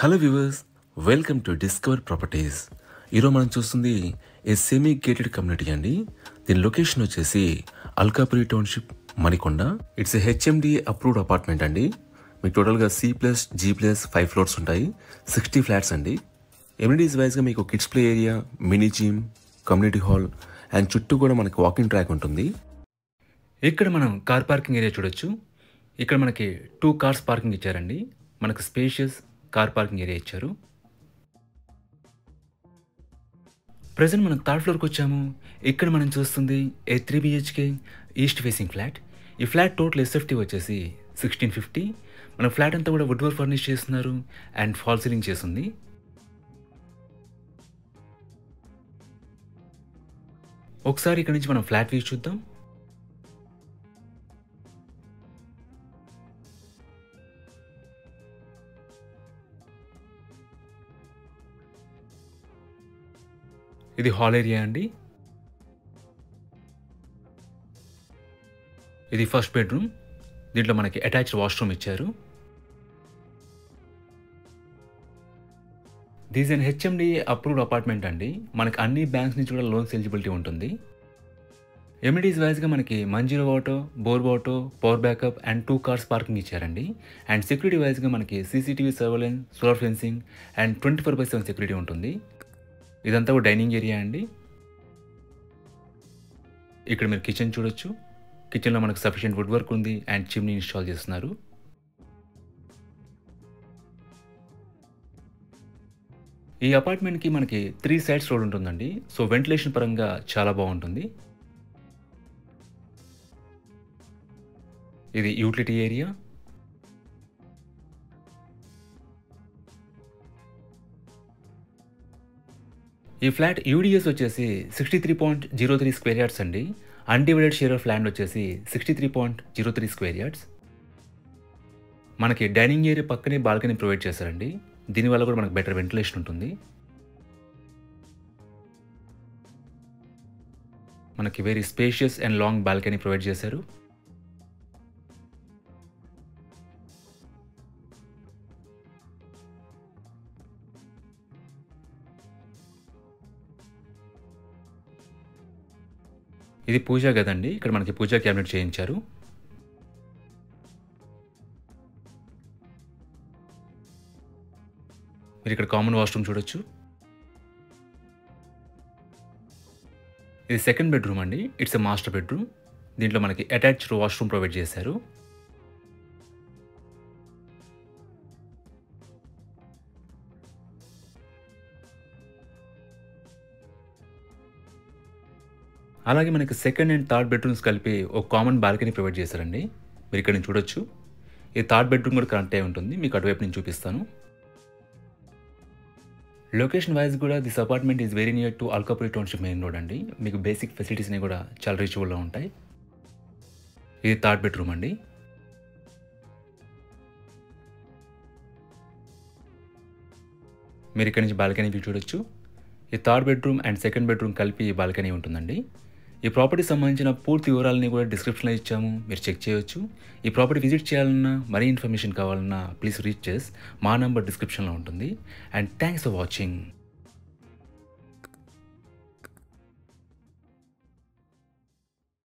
Hello viewers, welcome to discover properties. ఈరోజు మనం చూస్తుంది ఏ సెమీ గేటెడ్ కమ్యూనిటీ అండి. దీని లొకేషన్ వచ్చేసి Alkapuri township, Manikonda. It's a HMD approved apartment అండి. మీకు టోటల్గా C+G+5 ఫ్లోర్స్ ఉంటాయి. 60 ఫ్లాట్స్ అండి. ఎమ్యూనిటీస్ వైజ్గా మీకు kids play area, mini gym, community hall and చుట్టూ కూడా మనకి వాకింగ్ ట్రాక్ ఉంటుంది. ఇక్కడ మనం కార్ పార్కింగ్ ఏరియా చూడొచ్చు. ఇక్కడ మనకి 2 కార్స్ పార్కింగ్ ఇచ్చారండి. మనకు స్పేషియస్ కార్ పార్కింగ్ ఏరియా ఇచ్చారు. ప్రజెంట్ మనం థర్డ్ ఫ్లోర్కి వచ్చాము. ఇక్కడ మనం చూస్తుంది ఏ 3 BHK ఈస్ట్ ఫేసింగ్ ఫ్లాట్. ఈ ఫ్లాట్ టోటల్ SFT వచ్చేసి 1650. మన ఫ్లాట్ అంతా కూడా వుడ్ వర్క్ ఫర్నిష్ చేస్తున్నారు అండ్ ఫాల్ సీలింగ్ చేస్తుంది. ఒకసారి ఇక్కడ నుంచి మనం ఫ్లాట్ వ్యూ చూద్దాం. ఇది హాల్ ఏరియా అండి. ఇది ఫస్ట్ బెడ్రూమ్. దీంట్లో మనకి అటాచ్డ్ వాష్రూమ్ ఇచ్చారు. This in HMD approved apartment అండి. మనకి అన్ని బ్యాంక్స్ నుంచి కూడా లోన్స్ ఎలిజిబిలిటీ ఉంటుంది. ఎమ్యూనిటీస్ వైజ్గా మనకి మంజీరో water, bore water, power backup and 2 cars parking ఇచ్చారండి. అండ్ సెక్యూరిటీ వైజ్గా మనకి CCTV surveillance, solar fencing and 24/7 security ఉంటుంది. ఇదంతా ఒక డైనింగ్ ఏరియా అండి. ఇక్కడ మీరు కిచెన్ చూడొచ్చు. కిచెన్లో మనకు సఫిషియెంట్ వుడ్ వర్క్ ఉంది అండ్ చిమ్నీ ఇన్స్టాల్ చేస్తున్నారు. ఈ అపార్ట్మెంట్కి మనకి 3 సైడ్స్ రోడ్ ఉంటుందండి. సో వెంటిలేషన్ పరంగా చాలా బాగుంటుంది. ఇది యూటిలిటీ ఏరియా. ఈ ఫ్లాట్ UDS వచ్చేసి 63.03 స్క్వేర్ యార్డ్స్ అండి. అన్డివైడెడ్ షేర్ ఆఫ్ ల్యాండ్ వచ్చేసి 63.03 స్క్వేర్ యార్డ్స్. మనకి డైనింగ్ ఏరియా పక్కనే బాల్కనీ ప్రొవైడ్ చేశారండి. దీనివల్ల కూడా మనకు బెటర్ వెంటిలేషన్ ఉంటుంది. మనకి very spacious and long balcony provide చేశారు. ఇది పూజా గది అండి. ఇక్కడ మనకి పూజా క్యాబినెట్ చేయించారు. మీరు ఇక్కడ కామన్ వాష్రూమ్ చూడొచ్చు. ఇది సెకండ్ బెడ్రూమ్ అండి. It's a master bedroom. దీంట్లో మనకి అటాచ్డ్ వాష్రూమ్ ప్రొవైడ్ చేశారు. అలాగే మనకి సెకండ్ అండ్ థర్డ్ బెడ్రూమ్స్ కలిపి ఒక కామన్ బాల్కనీ ప్రొవైడ్ చేశారండి. మీరు ఇక్కడ నుంచి చూడొచ్చు. ఈ థర్డ్ బెడ్రూమ్ కూడా కనెక్ట్ అయి ఉంటుంది. మీకు అటువైపు నుంచి చూపిస్తాను. లొకేషన్ వైజ్ కూడా this apartment is very near to Alkapuri township main road అండి. మీకు బేసిక్ ఫెసిలిటీస్ని కూడా చాలా రీచబుల్గా ఉంటాయి. ఇది థర్డ్ బెడ్రూమ్ అండి. మీరు ఇక్కడ నుంచి బాల్కనీ వ్యూ చూడొచ్చు. ఈ third bedroom and second bedroom కలిపి ఈ బాల్కనీ ఉంటుందండి. ఈ ప్రాపర్టీ సంబంధించిన పూర్తి వివరాలని కూడా డిస్క్రిప్షన్లో ఇచ్చాము. మీరు చెక్ చేయొచ్చు. ఈ ప్రాపర్టీ విజిట్ చేయాలన్నా, మరీ ఇన్ఫర్మేషన్ కావాలన్నా ప్లీజ్ రీచ్ చేసి మా నంబర్ డిస్క్రిప్షన్లో ఉంటుంది. And thanks for watching.